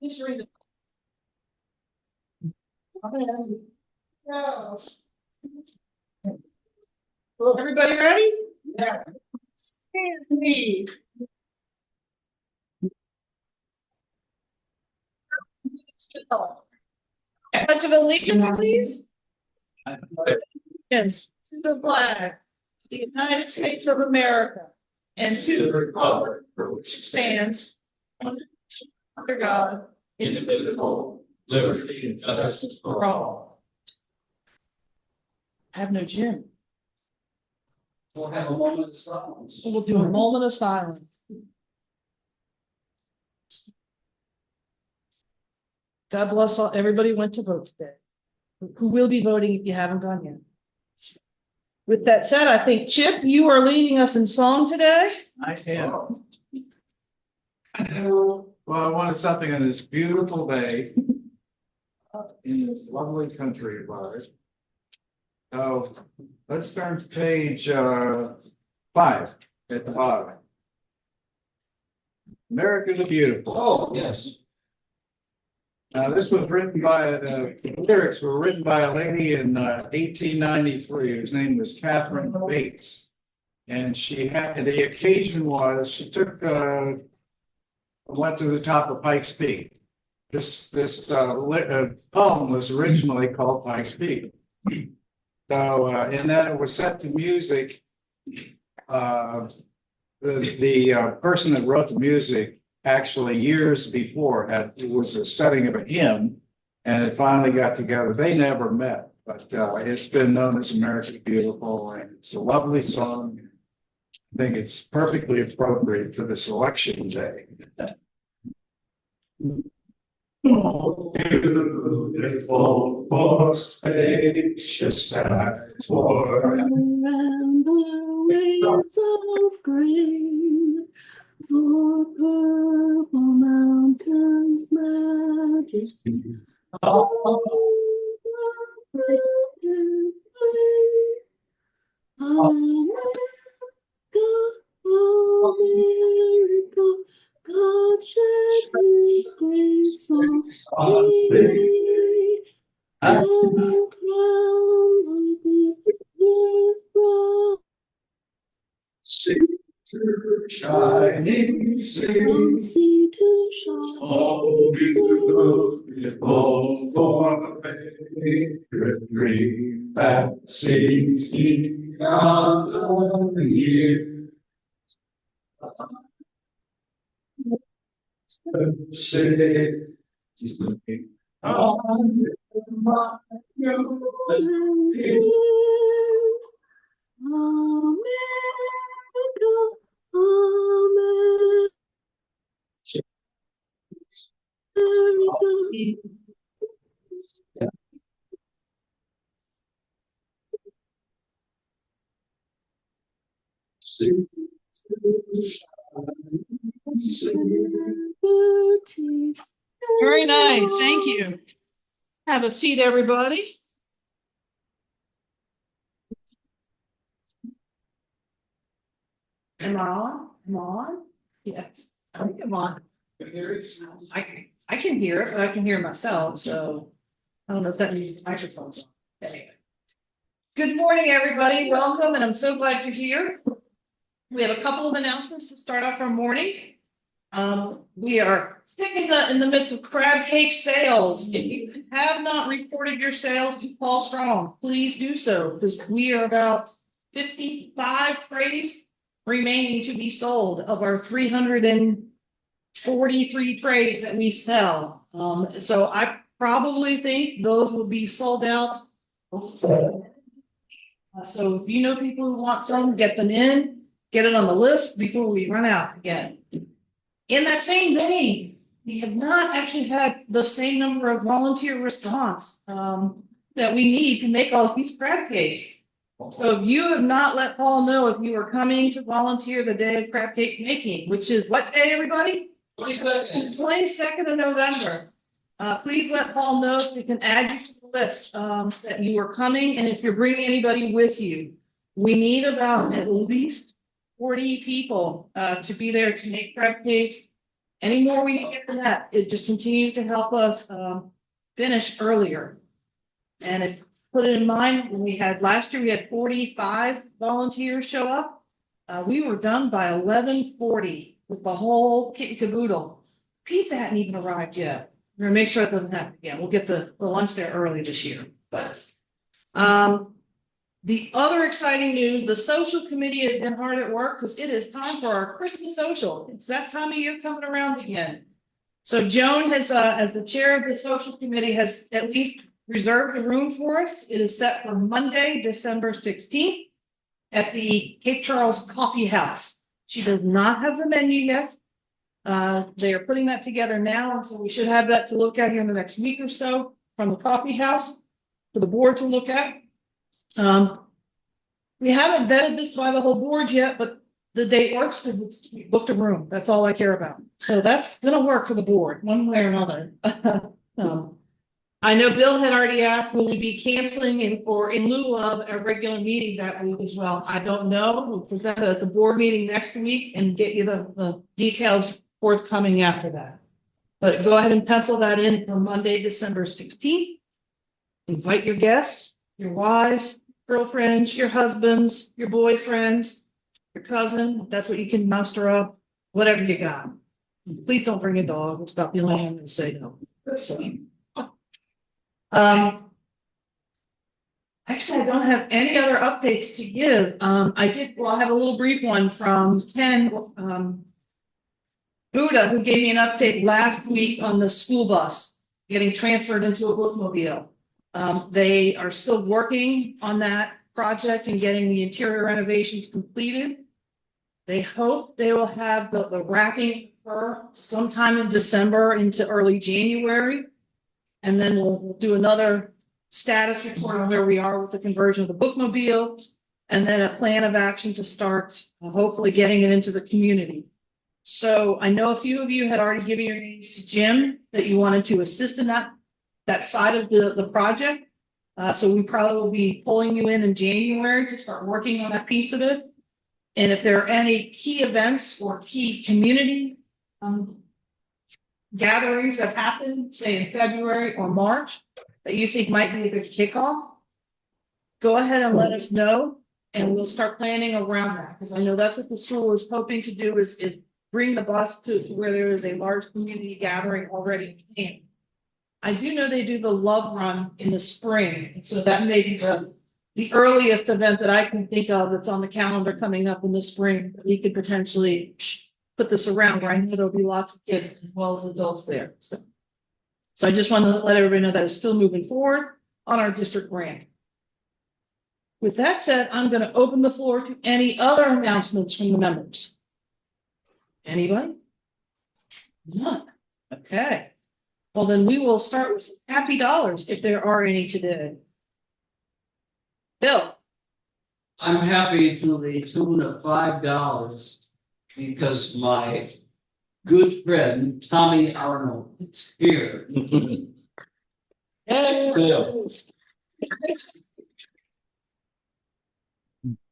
Just read it. Well, everybody ready? Yeah. Stand me. Pledge of allegiance, please. Yes, to the flag, of the United States of America, and to the republic for which it stands, under God, indivisible, liberty and justice for all. I have no gym. We'll have a moment of silence. We'll do a moment of silence. God bless all, everybody went to vote today. Who will be voting if you haven't gone yet? With that said, I think Chip, you are leading us in song today. I am. Well, I wanted something on this beautiful day in this lovely country of ours. So let's turn to page 5 at the bottom. America the Beautiful. Oh, yes. This was written by, the lyrics were written by a lady in 1893, whose name was Catherine Bates. And she had, the occasion was, she took, went to the top of Pikes Peak. This poem was originally called Pikes Peak. So, and then it was set to music. The person that wrote the music actually years before it was a setting of a hymn, and it finally got together. They never met, but it's been known as America Beautiful, and it's a lovely song. I think it's perfectly appropriate for this election day. Oh, beautiful for spacious skies, for Around the waves of green, for purple mountains majesty. Oh, the brilliant flame. America, God shed His grace on thee, and crown thy goodness broad. shining From sea. sea to Oh, shining beautiful for a favorite dream that sings beyond the year. Say, on my tears. America, America. Very nice, thank you. Have a seat, everybody. Am I on? Am I on? Yes, I think I'm on. I can hear it, but I can hear myself, so I don't know if that means the microphone's on. Anyway. Good morning, everybody. Welcome, and I'm so glad you're here. We have a couple of announcements to start off our morning. We are sticking in the midst of crab cake sales. If you have not reported your sales to Paul Strong, please do so, because we are about 55 trays remaining to be sold of our 343 trays that we sell. So I probably think those will be sold out. So if you know people who want some, get them in, get it on the list before we run out again. In that same vein, we have not actually had the same number of volunteer response that we need to make all these crab cakes. So if you have not let Paul know if you are coming to volunteer the day of crab cake making, which is what day, everybody? 22nd of November. Please let Paul know if we can add you to the list that you are coming, and if you're bringing anybody with you. We need about at least 40 people to be there to make crab cakes. Any more we can get than that, it just continues to help us, finish earlier. And if, put it in mind, when we had, last year, we had 45 volunteers show up. We were done by 11:40 with the whole kit and caboodle. Pizza hadn't even arrived yet. We're gonna make sure it doesn't happen again. We'll get the lunch there early this year, but, the other exciting news, the social committee has been hard at work because it is time for our Christmas social. It's that time of year coming around again. So Joan has, as the chair of the social committee, has at least reserved a room for us. It is set for Monday, December 16th at the Cape Charles Coffee House. She does not have the menu yet. They are putting that together now, and so we should have that to look at here in the next week or so from the coffee house for the board to look at. We haven't vetted this by the whole board yet, but the date works because it's we booked a room. That's all I care about. So that's gonna work for the board, one way or another. I know Bill had already asked, will we be canceling in lieu of a regular meeting that week as well? I don't know. We'll present it at the board meeting next week and get you the details forthcoming after that. But go ahead and pencil that in for Monday, December 16th. Invite your guests, your wives, girlfriends, your husbands, your boyfriends, your cousin, if that's what you can muster up, whatever you got. Please don't bring a dog. It's about the only one I'm gonna say no. So, actually, I don't have any other updates to give. I'll have a little brief one from Ken, Buddha, who gave me an update last week on the school bus getting transferred into a bookmobile. They are still working on that project and getting the interior renovations completed. They hope they will have the wrapping occur sometime in December into early January. And then we'll do another status report on where we are with the conversion of the bookmobile, and then a plan of action to start hopefully getting it into the community. So I know a few of you had already given your names to Jim that you wanted to assist in that side of the project. So we probably will be pulling you in January to start working on that piece of it. And if there are any key events or key community gatherings that happen, say in February or March, that you think might be a good kickoff, go ahead and let us know, and we'll start planning around that. Because I know that's what the school is hoping to do is bring the bus to where there is a large community gathering already planned. I do know they do the love run in the spring, and so that may be the earliest event that I can think of that's on the calendar coming up in the spring that we could potentially put this around, where I know there'll be lots of kids as well as adults there. So I just wanted to let everybody know that it's still moving forward on our district grant. With that said, I'm going to open the floor to any other announcements from the members. Anybody? None. Okay. Well, then we will start with some happy dollars if there are any today. Bill. I'm happy to the tune of $5 because my good friend Tommy Arnold is here. Hey. Bill.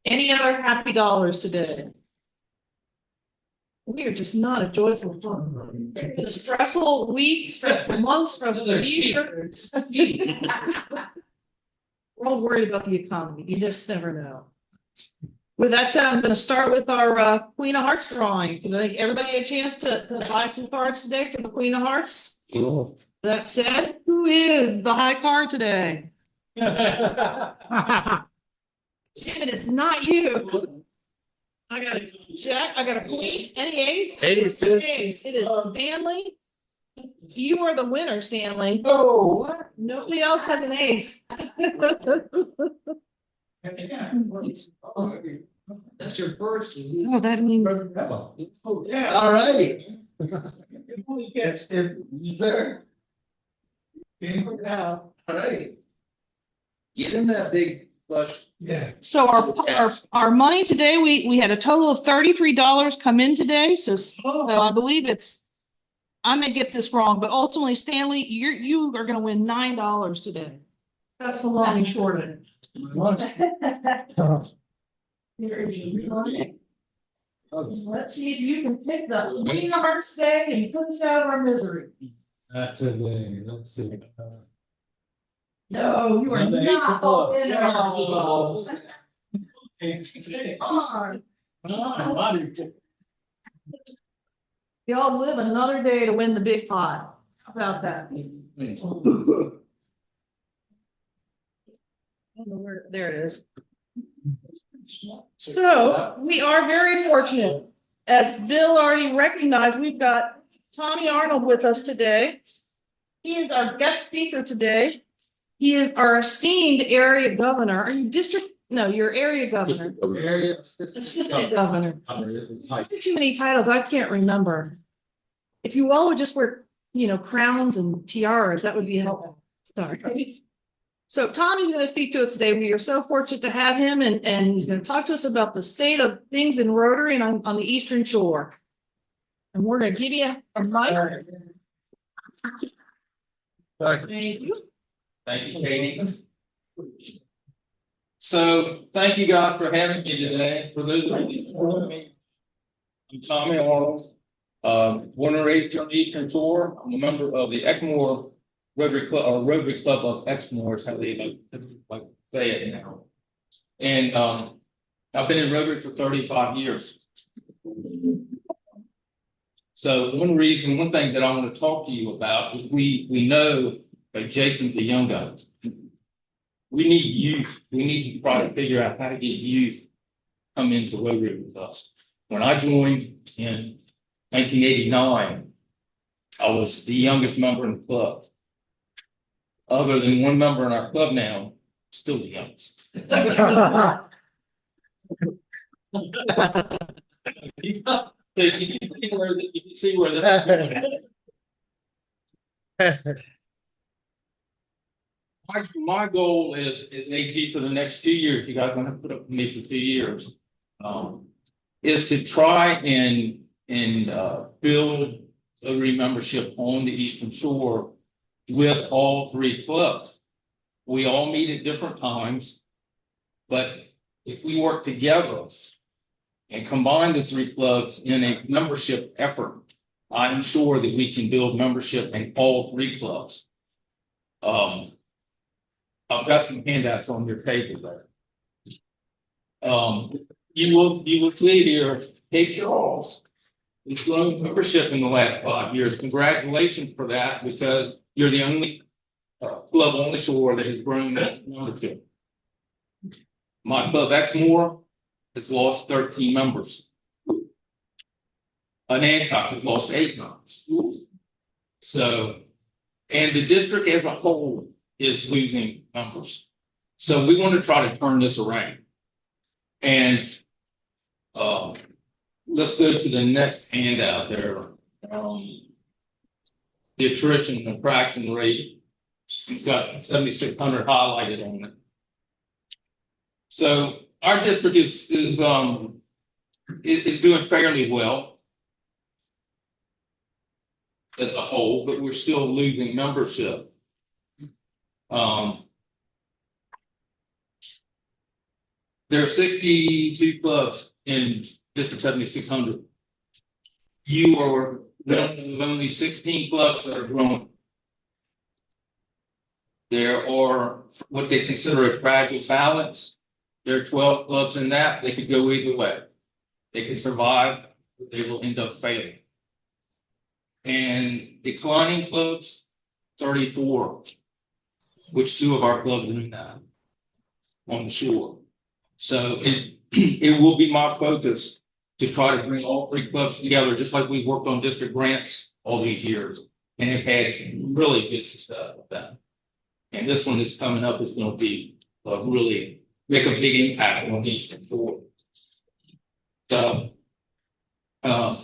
Any other happy dollars today? We are just not a joyful fun. It's been a stressful week, stressful month, stressful year. We're all worried about the economy. You just never know. With that said, I'm going to start with our Queen of Hearts drawing, because I think everybody had a chance to buy some cards today for the Queen of Hearts. Cool. That said, who is the high card today? Jim, it is not you. I got a jack. I got a queen. Any ace? Ace. Ace. It is Stanley. You are the winner, Stanley. Oh, what? Nobody else has an ace. That's your first. Oh, that means. Oh, yeah. All righty. Yes, it's there. Yeah. All right. Get in that big flush. Yeah. So our money today, we had a total of $33 come in today. So I believe I may get this wrong, but ultimately, Stanley, you are going to win $9 today. That's the long and short of it. Let's see if you can pick the winning heart stay and put us out of our misery. That's a thing, let's see. No, you are Number eight, not. come on. in No. Come on. Y'all live another day to win the big pot. How about that? There it is. So we are very fortunate. As Bill already recognized, we've got Tommy Arnold with us today. He is our guest speaker today. He is our esteemed area governor. Are you district? No, you're area governor. Assistant governor. Too many titles, I can't remember. If you all would just wear, crowns and tiaras, that would be helpful. Sorry. So Tommy's going to speak to us today. We are so fortunate to have him, and he's going to talk to us about the state of things in Rotary and on the Eastern Shore. And we're going to give you a mic. Thank you. Thank you, Katie. So, thank you guys for having me today. For those of you who know me, I'm Tommy Arnold, born and raised here on the Eastern Shore. I'm a member of the Exmoor Rotary Club, or Rotary Club of Exmoor, is how they like say it now. And I've been in Rotary for 35 years. So one thing that I want to talk to you about is we know that Jason's a young guy. We need youth. We need to try to figure out how to get youth come into Rotary with us. When I joined in 1989, I was the youngest member in the club. Other than one member in our club now, still the youngest. You can see where this is. My goal is AT for the next 2 years. You guys want to put up with me for 2 years. Is to try and build Rotary membership on the Eastern Shore with all three clubs. We all meet at different times, but if we work together and combine the three clubs in a membership effort, I'm sure that we can build membership in all three clubs. I've got some handouts on your table there. You will see here, Kate Charles has grown membership in the last 5 years. Congratulations for that, because you're the only club on the shore that has grown membership. My club, Exmoor, has lost 13 members. Hancock has lost 8 members. So, and the district as a whole is losing members. So we want to try to turn this around. And let's go to the next handout there. The attrition and fraction rate, it's got 7,600 highlighted on it. So our district is doing fairly well as a whole, but we're still losing membership. There are 62 clubs in District 7600. You are one of only 16 clubs that are growing. There are what they consider a fragile balance. There are 12 clubs in that. They could go either way. They can survive, but they will end up failing. And declining clubs, 34, which 2 of our clubs are in that on the shore. So it will be my focus to try to bring all 3 clubs together, just like we've worked on district grants all these years and have had really good success with that. And this one that's coming up is going to be really make a big impact on Eastern Shore. So I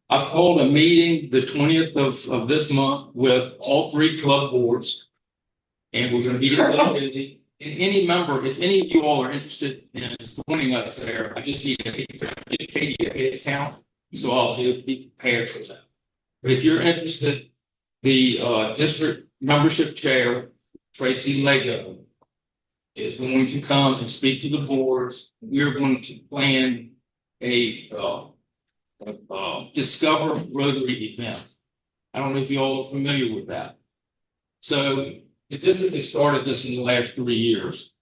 called a meeting the 20th of this month with all 3 club boards, and we're going to be busy. And any member, if any of you all are interested in joining us there, I just need to get Katie a account, so I'll be prepared for that. But if you're interested, the district membership chair, Tracy Lego, is going to come and speak to the boards. We're going to plan Discover Rotary event. I don't know if you all are familiar with that. So the district has started this in the last 3 years.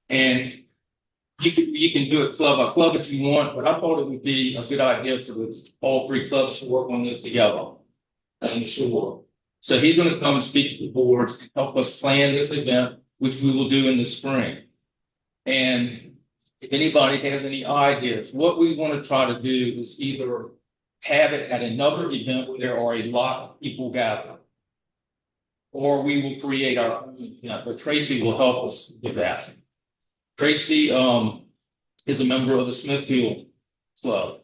And you can do it club by club if you want, but I thought it would be a good idea for all 3 clubs to work on this together. I'm sure. So he's going to come and speak to the boards and help us plan this event, which we will do in the spring. And if anybody has any ideas, what we want to try to do is either have it at another event where there are a lot of people gathered, or we will create our own event, but Tracy will help us with that. Tracy is a member of the Smithfield Club.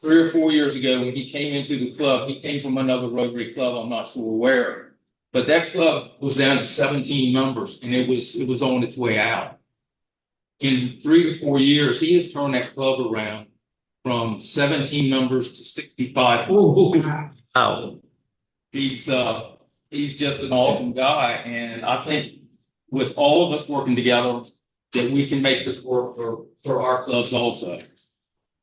3 or 4 years ago, when he came into the club, he came from another Rotary club, I'm not sure where, but that club was down to 17 members, and it was on its way out. In 3 to 4 years, he has turned that club around from 17 members to 65. Wow. He's just an awesome guy, and I think with all of us working together, that we can make this work for our clubs also.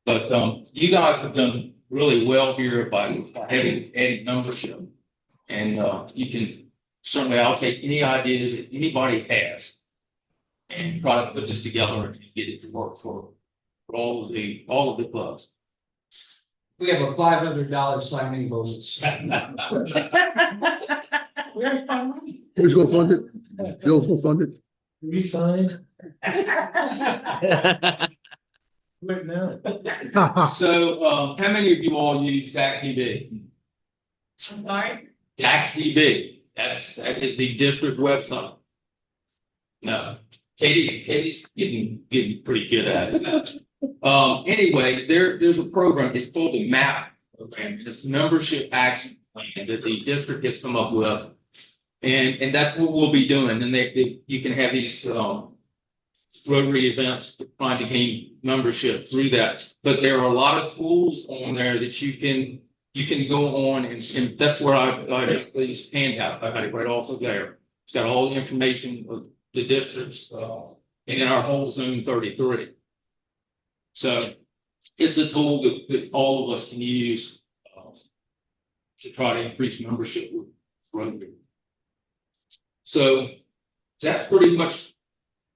But you guys have done really well here by adding membership, and you can certainly, I'll take any ideas that anybody has and try to put this together and get it to work for all of the clubs. We have a $500 signing bonus. Where's my money? Who's gonna fund it? Bill's gonna fund it? Resign? Right now. So how many of you all use DAC-DB? I'm sorry? DAC-DB, that is the district website. No, Katie's getting pretty good at it. Anyway, there's a program, it's called the MAP program. It's membership action plan that the district has come up with. And that's what we'll be doing. And you can have these Rotary events trying to gain membership through that. But there are a lot of tools on there that you can go on, and that's where I got these handouts. I got it right off of there. It's got all the information of the districts and in our whole Zone 33. So it's a tool that all of us can use to try to increase membership with Rotary. So that's pretty much,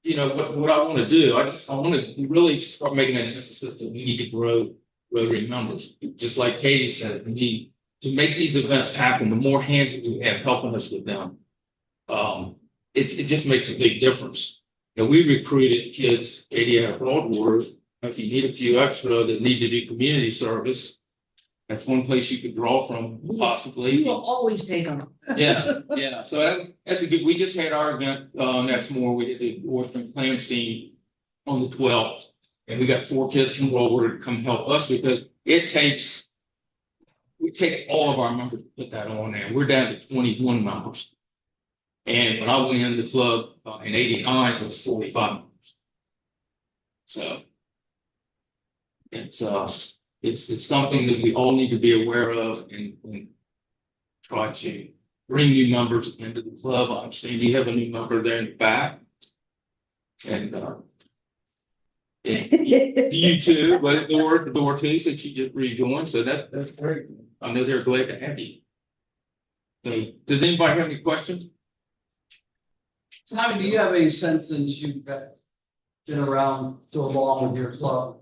what I want to do. I want to really start making an emphasis that we need to grow Rotary members. Just like Katie said, we need to make these events happen. The more hands that we have helping us with them, it just makes a big difference. We recruited kids, Katie out of Broadwater. If you need a few extra that need to do community service, that's one place you could draw from, possibly. We will always take them. Yeah. So that's a good. We just had our event next more. We did the Orphan Clandestine on the 12th, and we got 4 kids from Broadwater to come help us because it takes all of our members to put that on there. We're down to 21 members, and when I went into the club in '89, it was 45 members. So. It's something that we all need to be aware of and try to bring new members into the club. I understand you have a new member there in the back. And you too, but the door too, since you just rejoined. So that's great. I know they're glad to have you. So does anybody have any questions? Tommy, do you have any sense, since you've been around so long with your club,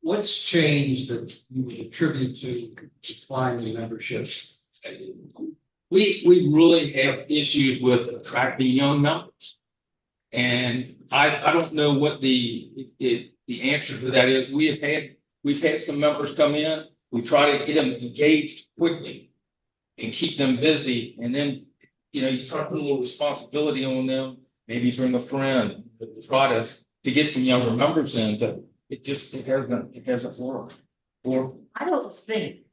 what's changed that you would attribute to declining membership? We really have issues with attracting young members, and I don't know what the answer to that is. We've had some members come in. We try to get them engaged quickly and keep them busy, and then you try to put a little responsibility on them. Maybe bring a friend to try to get some younger members in, but it hasn't worked. I don't think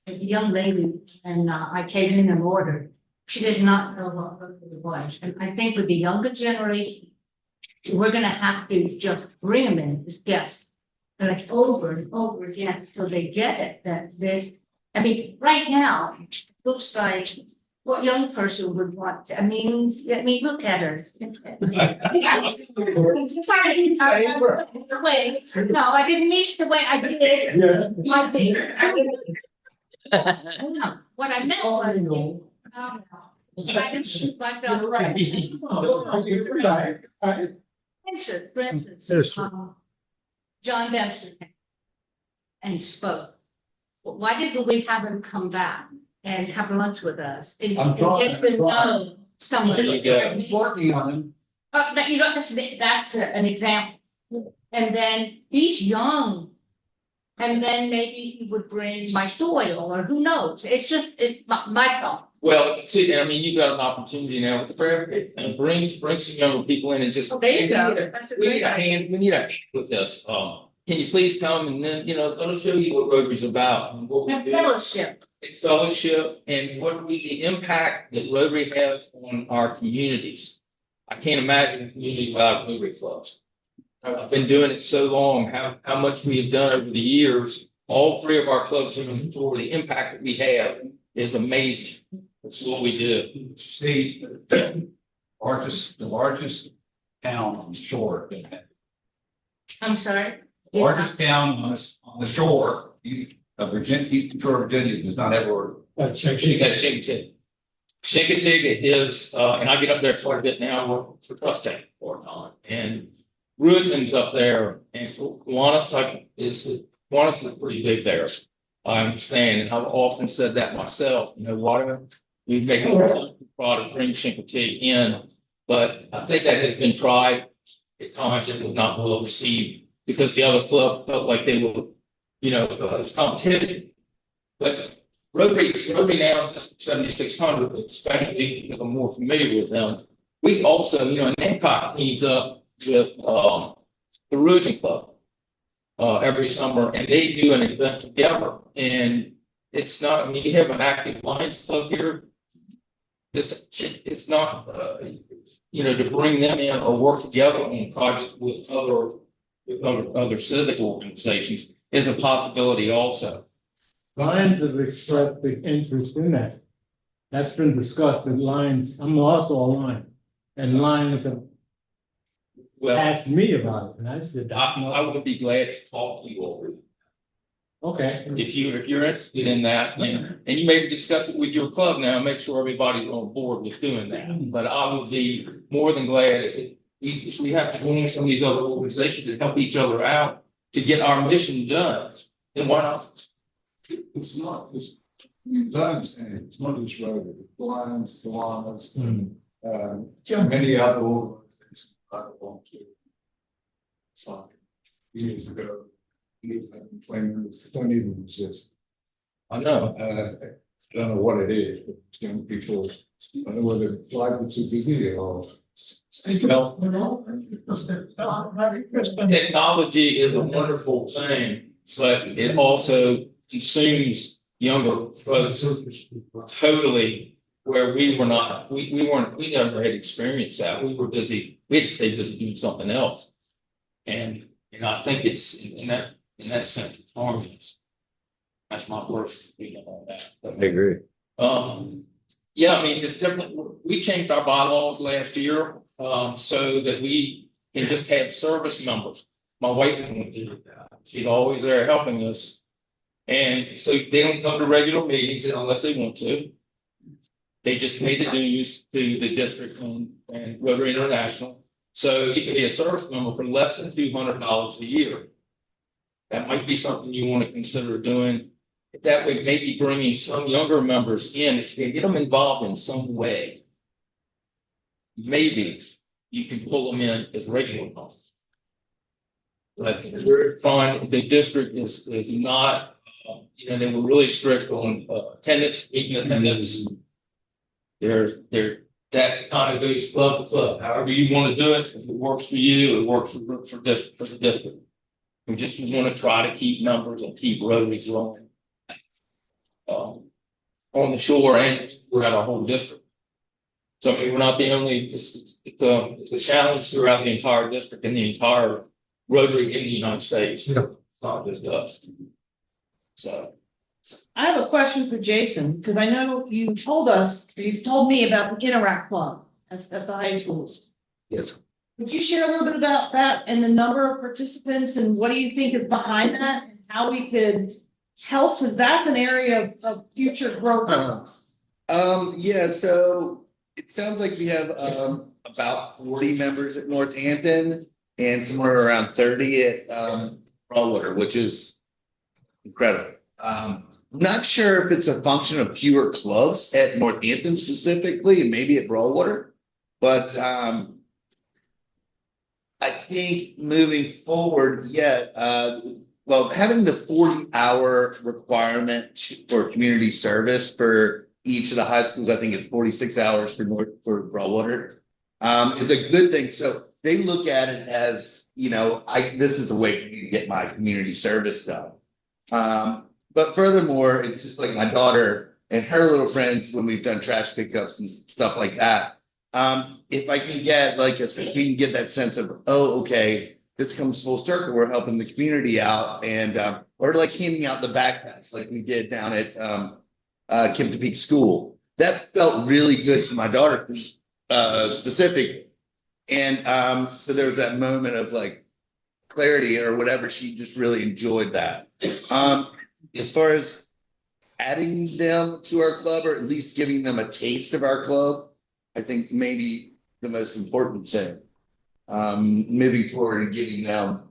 the young lady, and I came in and ordered, she did not know what Rotary was. And I think with the younger generation, we're gonna have to just bring them in as guests. Like over and over again until they get it, that right now, flip side, what young person would want? I mean, let me look at her. Sorry, no, I didn't mean it the way I did. Yeah. My thing. No, what I meant was. I didn't shoot myself right. For instance, That's true. John Dempster came and spoke. Well, why didn't we have him come back and have lunch with us and I'm trying, get to I'm trying. know someone? There you go. He's working on him. But you don't, that's an example. And then he's young. And then maybe he would bring my soil or who knows? It's just, it's my thought. Well, see, I mean, you've got an opportunity now with the prayer meeting, and bring some younger people in and just. Oh, there you go. That's a We need great a hand, we need a hand with this. Can you please come and then, let us show you what Rotary's about and what we And do. fellowship. Fellowship and the impact that Rotary has on our communities. I can't imagine a community without Rotary clubs. I've been doing it so long, how much we have done over the years. All three of our clubs here in Florida, the impact that we have is amazing. That's what we do. See, the largest town on the shore, I'm sorry. largest town on the shore of Virginia, eastern shore of Virginia, does not have a. That's Chincoteague. Chincoteague is, and I get up there quite a bit now for trust tank for and Ruijten's up there, and Kiwanis is pretty big there. I understand, and I've often said that myself. Water, we make a product bring Chincoteague in, but I think that has been tried at times and was not well received because the other club felt like they were, it's competition. But Rotary now is 7,600, especially because I'm more familiar with them. We also, Nancock teams up with the Ruijten Club every summer, and they do an event together. And it's not, you have an active Lions Club here. It's not, to bring them in or work together on projects with other civic organizations is a possibility also. Lions have expressed the interest in that. That's been discussed at Lions. I'm also a Lion. And Lions have Well, asked me about it, and I said, I would be glad to talk to you over it. okay. If you're interested in that, and you maybe discuss it with your club now, make sure everybody's on board with doing that. But I would be more than glad if we have to join some of these other organizations to help each other out to get our mission done. Then why not? It's not just, I understand, it's not just Rotary, Lions, Kiwanis, many other organizations I belong to. It's like years ago, flamers don't even exist. I know. I don't know what it is, but young people, I don't know whether life is too busy or. Technology is a wonderful thing, but it also consumes younger folks totally, where we were not, we never had experienced that. We were busy, we had to stay busy doing something else. And I think it's in that sense, it's harmless. That's my first opinion on that. I agree. Yeah, I mean, it's definitely, we changed our bylaws last year, so that we can just have service members. My wife is going to do that. She's always there helping us. And so they don't come to regular meetings unless they want to. They just pay the dues to the district and Rotary International. So you can be a service member for less than $200 a year. That might be something you want to consider doing. That way, maybe bringing some younger members in, if you get them involved in some way, maybe you can pull them in as regular members. But we're fine. The district is not, they were really strict on attendance, meeting attendance. That kind of goes club to club. However you want to do it, if it works for you, it works for the district. We just want to try to keep numbers and keep Rotaries rolling on the shore and throughout our whole district. So I mean, we're not the only. It's a challenge throughout the entire district and the entire Rotary in the United States. Yeah. It's not just us. So I have a question for Jason, because I know you told me about the Interact Club at the high schools. Yes. Would you share a little bit about that and the number of participants and what do you think is behind that and how we could help? Because that's an area of future growth. Yeah, so it sounds like we have about 40 members at Northampton and somewhere around 30 at Broadwater, which is incredible. I'm not sure if it's a function of fewer clubs at Northampton specifically, and maybe at Broadwater, but I think moving forward, well, having the 40-hour requirement for community service for each of the high schools, I think it's 46 hours for Broadwater, is a good thing. So they look at it as, this is a way for me to get my community service done. But furthermore, it's just like my daughter and her little friends when we've done trash pickups and stuff like that. If I can get we can get that sense of, oh, okay, this comes full circle. We're helping the community out, and or like handing out the backpacks like we did down at Kim to Peak School. That felt really good to my daughter specific, and so there was that moment of like clarity or whatever. She just really enjoyed that. As far as adding them to our club, or at least giving them a taste of our club, I think maybe the most important thing, moving forward and giving them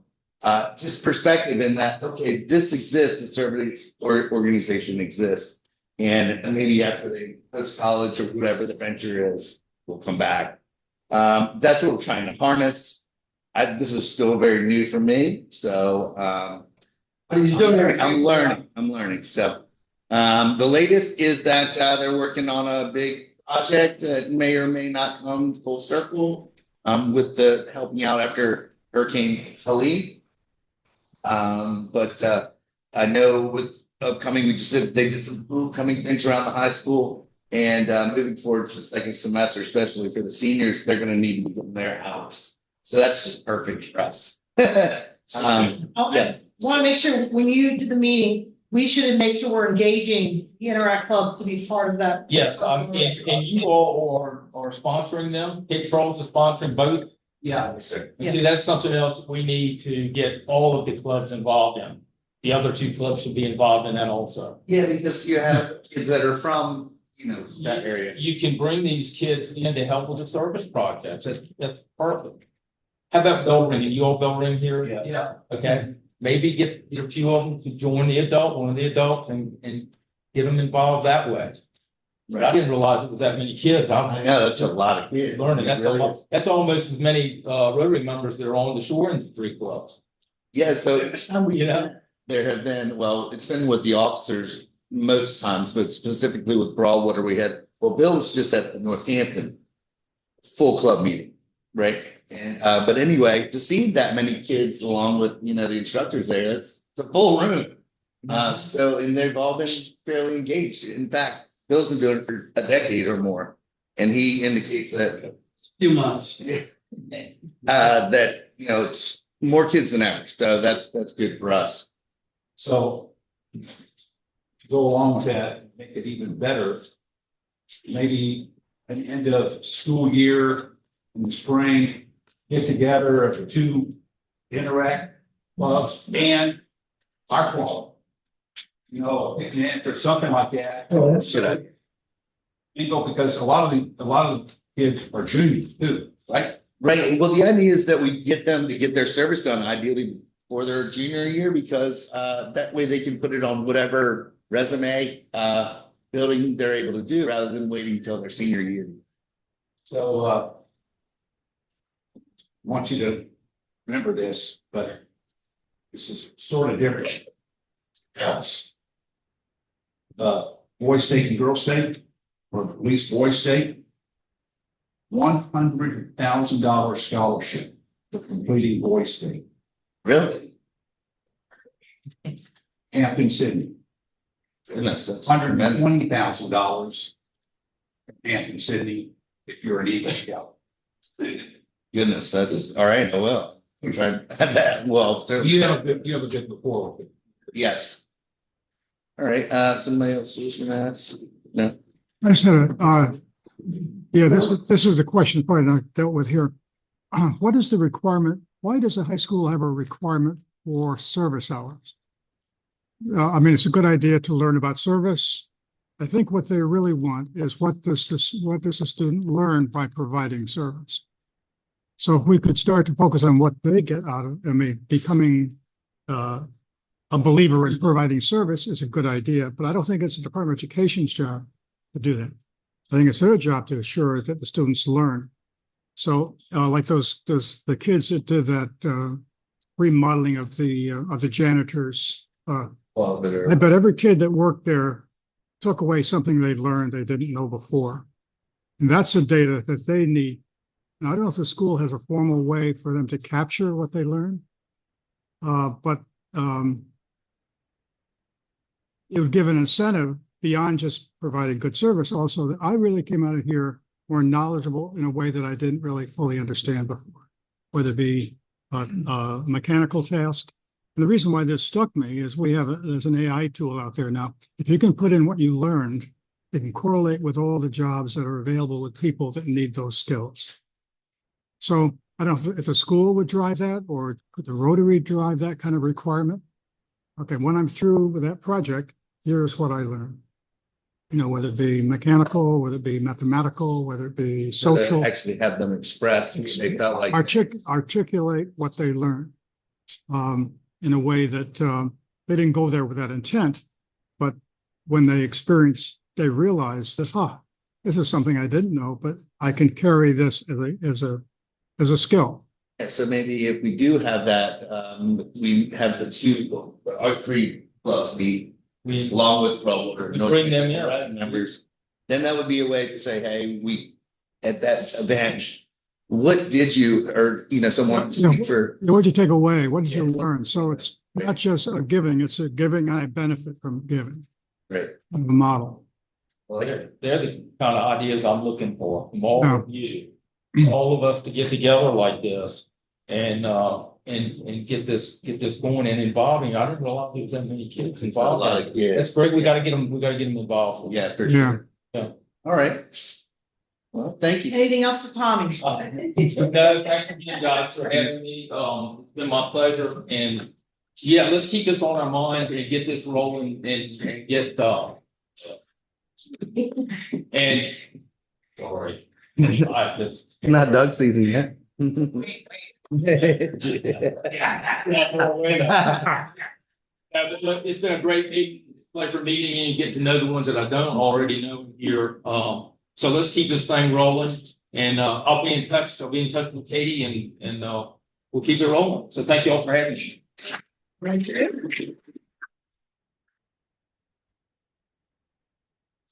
just perspective in that, okay, this exists, the service organization exists, and maybe after they post college or whatever the venture is, we'll come back. That's what we're trying to harness. This is still very new for me, so I'm learning. So the latest is that they're working on a big project that may or may not come full circle with the helping out after Hurricane Helene. But I know with upcoming, they did some upcoming things around the high school, and moving forward to the second semester, especially for the seniors, they're going to need to be in their house. So that's just perfect for us. I want to make sure when you do the meeting, we should make sure we're engaging the Interact Club to be part of that. Yes, and you all are sponsoring them. Cape Charles is sponsoring both. Yeah. And see, that's something else that we need to get all of the clubs involved in. The other two clubs should be involved in that also. Yeah, because you have kids that are from, that area. You can bring these kids in to help with the service projects. That's perfect. How about bell ringing? You all bell ring here? Yeah. Okay, maybe get a few of them to join one of the adults and get them involved that way. But I didn't realize it was that many kids. I know, that's a lot of kids. Learning, that's almost as many Rotary members that are on the shore industry clubs. Yeah, so You there have been, it's been with the officers most times, but specifically with Broadwater, Bill was just at the Northampton full club meeting, right? And but anyway, to see that many kids along with the instructors there, it's a full room. And they've all been fairly engaged. In fact, Bill's been doing it for a decade or more, and he indicates that Too much. that it's more kids than average. So that's good for us. So to go along with that, make it even better, maybe at the end of school year in the spring, get together of the two Interact clubs and our club. Picnic or something like that. Because a lot of the kids are juniors too, right? Right. Well, the idea is that we get them to get their service done, ideally for their junior year, because that way they can put it on whatever resume building they're able to do rather than waiting until their senior year. So I want you to remember this, but this is sort of different. Else. Boy state and girl state, or at least boy state, $100,000 scholarship for completing boy state. Really? Hampton, Sydney. Goodness, that's $120,000 Hampton, Sydney, if you're an Eagle Scout. Goodness, that's all right. Oh well, we're trying to have that. Well, You have a good rapport with it. yes. All right, somebody else was gonna ask? No? I just had yeah, this is the question probably not dealt with here. What is the requirement? Why does a high school have a requirement for service hours? I mean, it's a good idea to learn about service. I think what they really want is what does a student learn by providing service? So if we could start to focus on what they get out of, I mean, becoming a believer in providing service is a good idea, but I don't think it's the Department of Education's job to do that. I think it's their job to assure that the students learn. So, like the kids that did that remodeling of the janitors. I bet every kid that worked there took away something they learned they didn't know before, and that's the data that they need. Now, I don't know if the school has a formal way for them to capture what they learn, but it would give an incentive beyond just providing good service. Also, that I really came out of here more knowledgeable in a way that I didn't really fully understand before, whether it be a mechanical task. And the reason why this struck me is there's an AI tool out there now. If you can put in what you learned, it can correlate with all the jobs that are available with people that need those skills. So I don't know if the school would drive that, or could the Rotary drive that kind of requirement? Okay, when I'm through with that project, here's what I learned. You know, whether it be mechanical, whether it be mathematical, whether it be social. Actually have them express, they felt like. Articulate what they learned in a way that they didn't go there with that intent, but when they experienced, they realized that, this is something I didn't know, but I can carry this as a skill. And so maybe if we do have that, we have the two or three clubs meet along with bring them in, members. Then that would be a way to say, hey, we at that event, what did you, or someone speak for. What did you take away? What did you learn? So it's not just a giving; it's a giving. I benefit from giving. Right. The model. They're the kind of ideas I'm looking for from all of you, all of us to get together like this and get this going and involving. I didn't realize there was that many kids involved. That's great. We got to get them involved. Yeah, for sure. Yeah. All right. Well, thank you. Anything else for Tommy? No, thanks again, guys, for having me. It's been my pleasure. And yeah, let's keep this on our minds and get this rolling and get and sorry. Not Doug season yet. It's been a great meeting, pleasure meeting you, and get to know the ones that I don't already know here. So let's keep this thing rolling, and I'll be in touch. I'll be in touch with Katie, and we'll keep it rolling. So thank you all for having me. Thank you.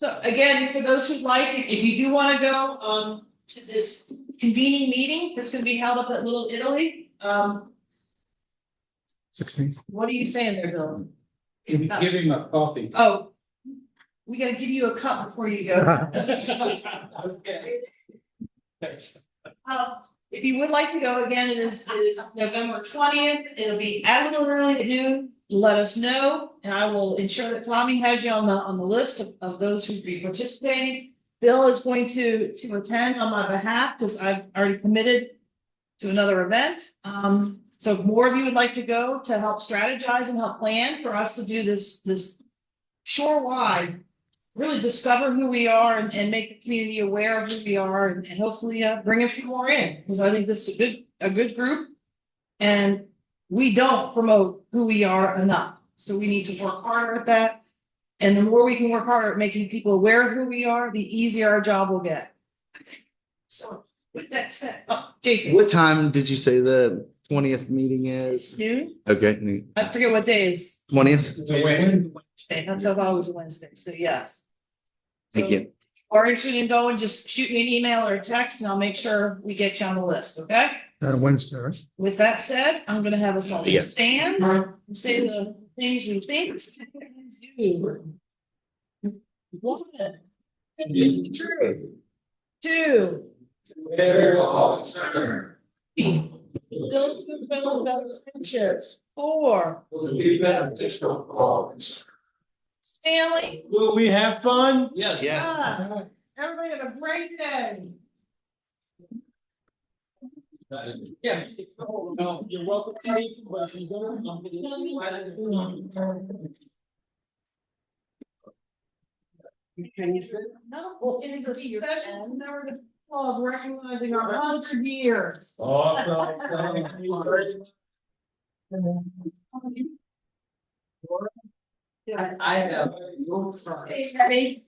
So again, for those who'd like, if you do want to go to this convening meeting that's going to be held up at Little Italy, 16th. what are you saying there, Bill? Give him a coffee. Oh, we got to give you a cup before you go. Okay. If you would like to go again, it is November 20th. It'll be at Little Italy at noon. Let us know, and I will ensure that Tommy has you on the list of those who will be participating. Bill is going to attend on my behalf because I've already committed to another event. So if more of you would like to go to help strategize and help plan for us to do this shore-wide, really discover who we are and make the community aware of who we are, and hopefully bring a few more in, because I think this is a good group, and we don't promote who we are enough. So we need to work harder at that. And the more we can work harder at making people aware of who we are, the easier our job will get, I think. So with that said, Jason. What time did you say the 20th meeting is? Noon? Okay. I forget what day it is. 20th? It's a Wednesday. That's I thought it was a Wednesday. So yes. Thank you. Or interested in going, just shoot me an email or a text and I'll make sure we get you on the list, okay? That Wednesday, right? With that said, I'm gonna have us all stand and say the things we think. 1, 2. Build good relationships. 4. Stanley. Will we have fun? Yes. Yeah. Everybody have a great day. Yeah. No, you're welcome. No, it is a special commemorative club recognizing our 100 years. I have. Hey, Eddie.